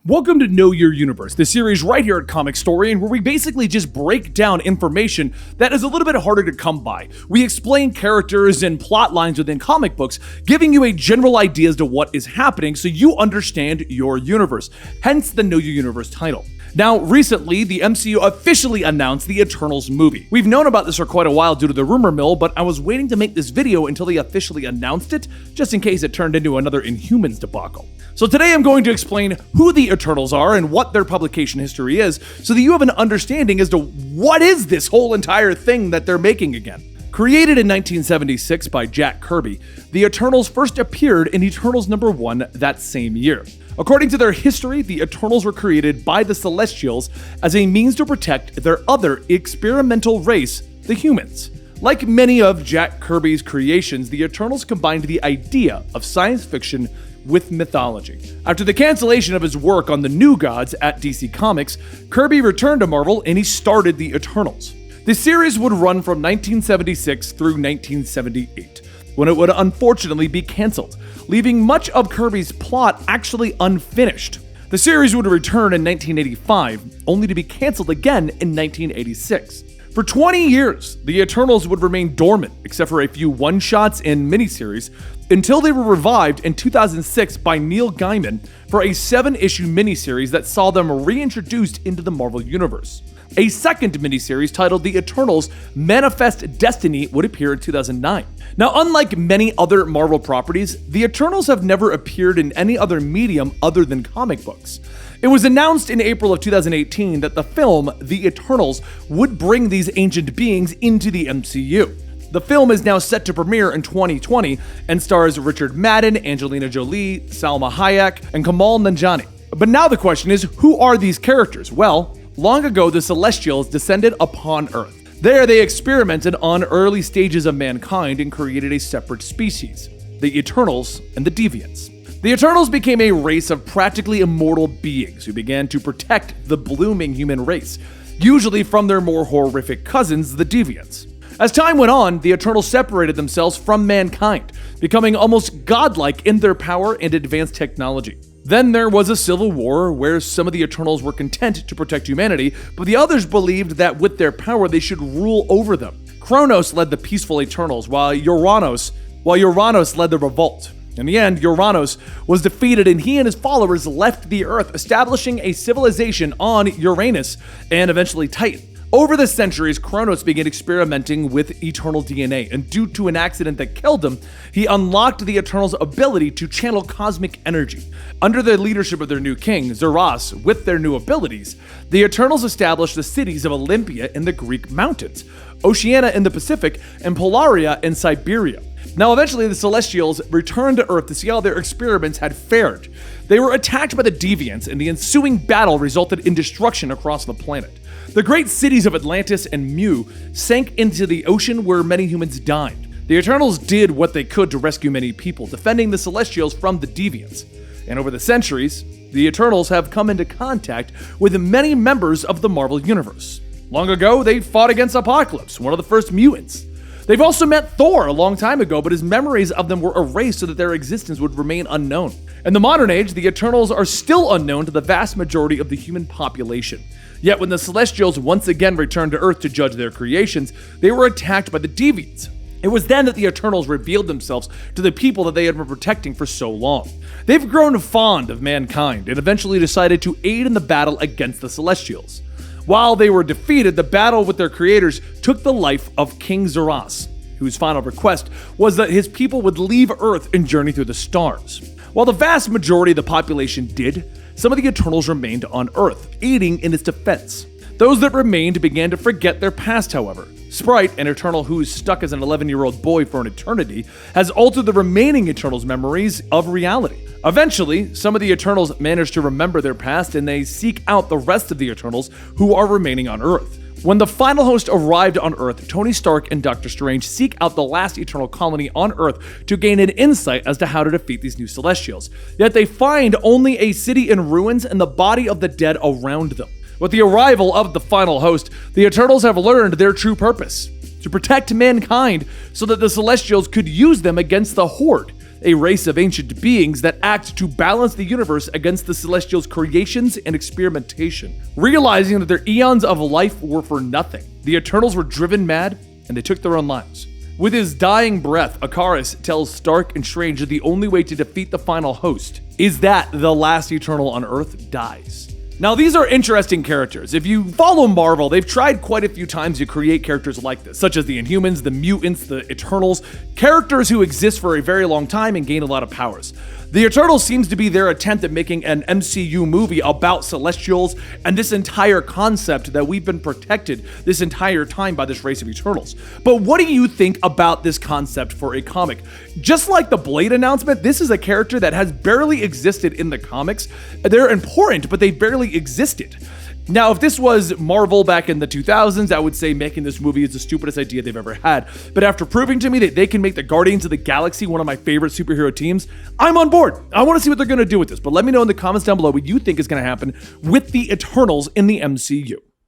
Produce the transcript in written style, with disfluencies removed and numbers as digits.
Welcome to Know Your Universe, the series right here at Comicstorian, where we basically just break down information that is a little bit harder to come by. We explain characters and plot lines within comic books, giving you a general idea as to what is happening so you understand your universe, hence the Know Your Universe title. Now, recently, the MCU officially announced the Eternals movie. We've known about this for quite a while due to the rumor mill, but I was waiting to make this video until they officially announced it, just in case it turned into another Inhumans debacle. So today I'm going to explain who the Eternals are and what their publication history is, so that you have an understanding as to what is this whole entire thing that they're making again. Created in 1976 by Jack Kirby, the Eternals first appeared in Eternals #1 that same year. According to their history, the Eternals were created by the Celestials as a means to protect their other experimental race, the humans. Like many of Jack Kirby's creations, the Eternals combined the idea of science fiction with mythology. After the cancellation of his work on the New Gods at DC Comics, Kirby returned to Marvel and he started the Eternals. The series would run from 1976 through 1978, when it would unfortunately be cancelled, leaving much of Kirby's plot actually unfinished. The series would return in 1985, only to be cancelled again in 1986. For 20 years, the Eternals would remain dormant, except for a few one-shots and miniseries, until they were revived in 2006 by Neil Gaiman for a 7-issue miniseries that saw them reintroduced into the Marvel Universe. A second miniseries titled The Eternals Manifest Destiny would appear in 2009. Now, unlike many other Marvel properties, the Eternals have never appeared in any other medium other than comic books. It was announced in April of 2018 that the film The Eternals would bring these ancient beings into the MCU. The film is now set to premiere in 2020 and stars Richard Madden, Angelina Jolie, Salma Hayek, and Kamal Nanjiani. But now the question is, who are these characters? Well, long ago the Celestials descended upon Earth. There they experimented on early stages of mankind and created a separate species, the Eternals and the Deviants. The Eternals became a race of practically immortal beings who began to protect the blooming human race, usually from their more horrific cousins, the Deviants. As time went on, the Eternals separated themselves from mankind, becoming almost godlike in their power and advanced technology. Then there was a civil war where some of the Eternals were content to protect humanity, but the others believed that with their power they should rule over them. Kronos led the peaceful Eternals, while Uranus led the revolt. In the end, Uranus was defeated and he and his followers left the Earth, establishing a civilization on Uranus and eventually Titan. Over the centuries, Kronos began experimenting with Eternal DNA, and due to an accident that killed him, he unlocked the Eternals' ability to channel cosmic energy. Under the leadership of their new king, Zeros, with their new abilities, the Eternals established the cities of Olympia in the Greek mountains, Oceania in the Pacific, and Polaria in Siberia. Now, eventually, the Celestials returned to Earth to see how their experiments had fared. They were attacked by the Deviants, and the ensuing battle resulted in destruction across the planet. The great cities of Atlantis and Mu sank into the ocean where many humans died. The Eternals did what they could to rescue many people, defending the Celestials from the Deviants. And over the centuries, the Eternals have come into contact with many members of the Marvel Universe. Long ago, they fought against Apocalypse, one of the first mutants. They've also met Thor a long time ago, but his memories of them were erased so that their existence would remain unknown. In the modern age, the Eternals are still unknown to the vast majority of the human population. Yet when the Celestials once again returned to Earth to judge their creations, they were attacked by the Deviants. It was then that the Eternals revealed themselves to the people that they had been protecting for so long. They've grown fond of mankind and eventually decided to aid in the battle against the Celestials. While they were defeated, the battle with their creators took the life of King Zeros, whose final request was that his people would leave Earth and journey through the stars. While the vast majority of the population did, some of the Eternals remained on Earth, aiding in its defense. Those that remained began to forget their past, however. Sprite, an Eternal who's stuck as an 11-year-old boy for an eternity, has altered the remaining Eternals' memories of reality. Eventually, some of the Eternals manage to remember their past and they seek out the rest of the Eternals who are remaining on Earth. When the final host arrived on Earth, Tony Stark and Doctor Strange seek out the last Eternal colony on Earth to gain an insight as to how to defeat these new Celestials. Yet they find only a city in ruins and the body of the dead around them. With the arrival of the final host, the Eternals have learned their true purpose: to protect mankind so that the Celestials could use them against the Horde. a race of ancient beings that act to balance the universe against the Celestials' creations and experimentation. Realizing that their eons of life were for nothing, the Eternals were driven mad, and they took their own lives. With his dying breath, Ikaris tells Stark and Strange that the only way to defeat the final host is that the last Eternal on Earth dies. Now, these are interesting characters. If you follow Marvel, they've tried quite a few times to create characters like this, such as the Inhumans, the Mutants, the Eternals, characters who exist for a very long time and gain a lot of powers. The Eternals seems to be their attempt at making an MCU movie about Celestials and this entire concept that we've been protected this entire time by this race of Eternals. But what do you think about this concept for a comic? Just like the Blade announcement, this is a character that has barely existed in the comics. They're important, but they barely existed. Now, if this was Marvel back in the 2000s, I would say making this movie is the stupidest idea they've ever had. But after proving to me that they can make the Guardians of the Galaxy one of my favorite superhero teams, I'm on board. I want to see what they're going to do with this. But let me know in the comments down below what you think is going to happen with the Eternals in the MCU.